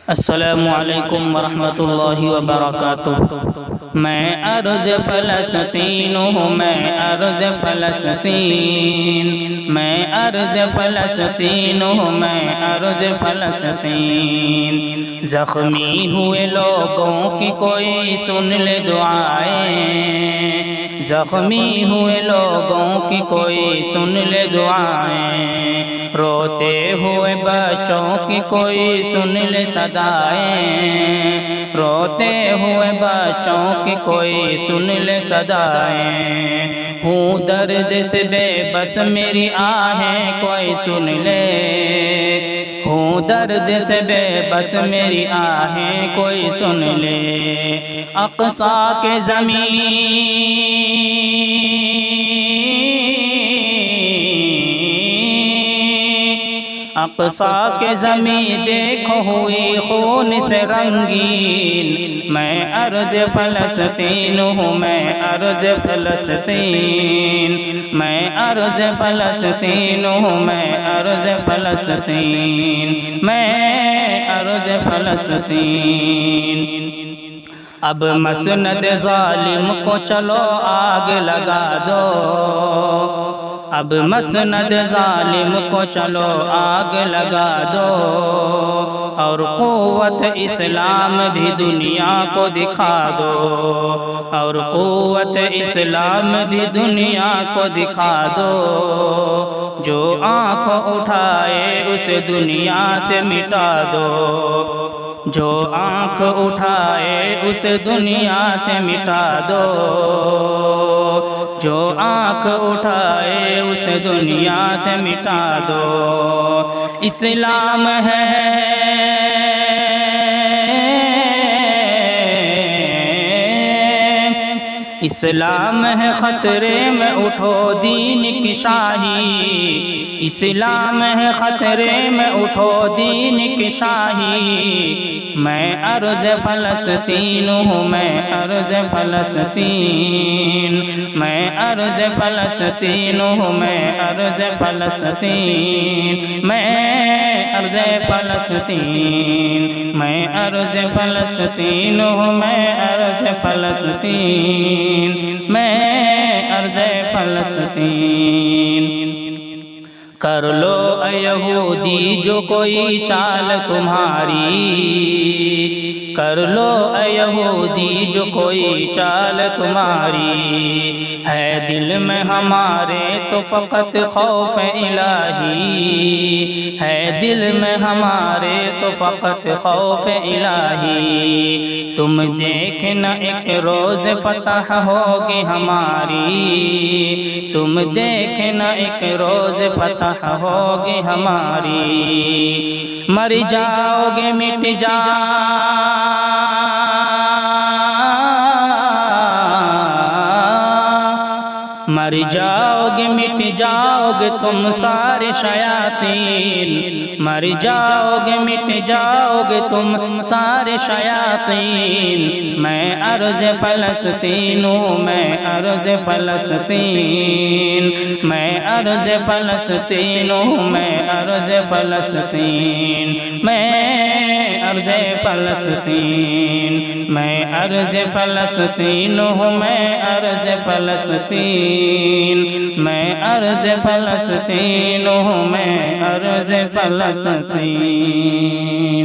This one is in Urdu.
السلام علیکم ورحمۃ اللہ وبرکاتہ۔ میں ارض فلسطین ہوں، میں ارض فلسطین، میں ارض فلسطین ہوں، میں ارض فلسطین۔ زخمی ہوئے لوگوں کی کوئی سن لے دعائیں، زخمی ہوئے لوگوں کی کوئی سن لے دعائیں، روتے ہوئے بچوں کی کوئی سن لے صدائیں، روتے ہوئے بچوں کی کوئی سن لے صدائیں۔ ہوں درد سے بے بس میری آہیں کوئی سن لے، ہوں درد سے بے بس میری آہیں کوئی سن لے۔ اقصی کے اقصی کے زمین دیکھو ہوئی خون سے رنگین، میں ارض فلسطین ہوں، میں ارض فلسطین، میں ارض فلسطین ہوں، میں ارض فلسطین، میں ارض فلسطین۔ اب مسند ظالم کو چلو آگ لگا دو، اب مسند ظالم کو چلو آگ لگا دو، اور قوت اسلام بھی دنیا کو دکھا دو، اور قوت اسلام بھی دنیا کو دکھا دو۔ جو آنکھ اٹھائے اسے دنیا سے مٹا دو، جو آنکھ اٹھائے اسے دنیا سے مٹا دو، جو آنکھ اٹھائے اسے دنیا سے مٹا دو۔ اسلام ہے اسلام ہے خطرے میں، اٹھو دین کی شاہی، اسلام ہے خطرے میں، اٹھو دین کی شاہی۔ میں ارض فلسطین ہوں، میں ارض فلسطین، میں ارض فلسطین ہوں، میں ارض فلسطین، میں ارض فلسطین، میں ارض فلسطین ہوں، میں ارض فلسطین، میں ارض فلسطین۔ کر لو اے یہودی جو کوئی چال تمہاری، کر لو اے یہودی جو کوئی چال تمہاری، ہے دل میں ہمارے تو فقط خوف الہی، ہے دل میں ہمارے تو فقط خوف الہی۔ تم دیکھنا ایک روز فتح ہوگی ہماری، تم دیکھنا ایک روز فتح ہوگی ہماری۔ مر جاؤ گے مٹ مر جاؤ گے مٹ جاؤ گے تم سارے شیاطین، مر جاؤ گے مٹ جاؤ گے تم سارے شیاطین۔ میں ارض فلسطین ہوں، میں ارض فلسطین، میں ارض فلسطین ہوں، میں ارض فلسطین، میں ارض فلسطین، میں ارض فلسطین ہوں، میں ارض فلسطین، میں ارض فلسطین ہوں، میں ارض فلسطین۔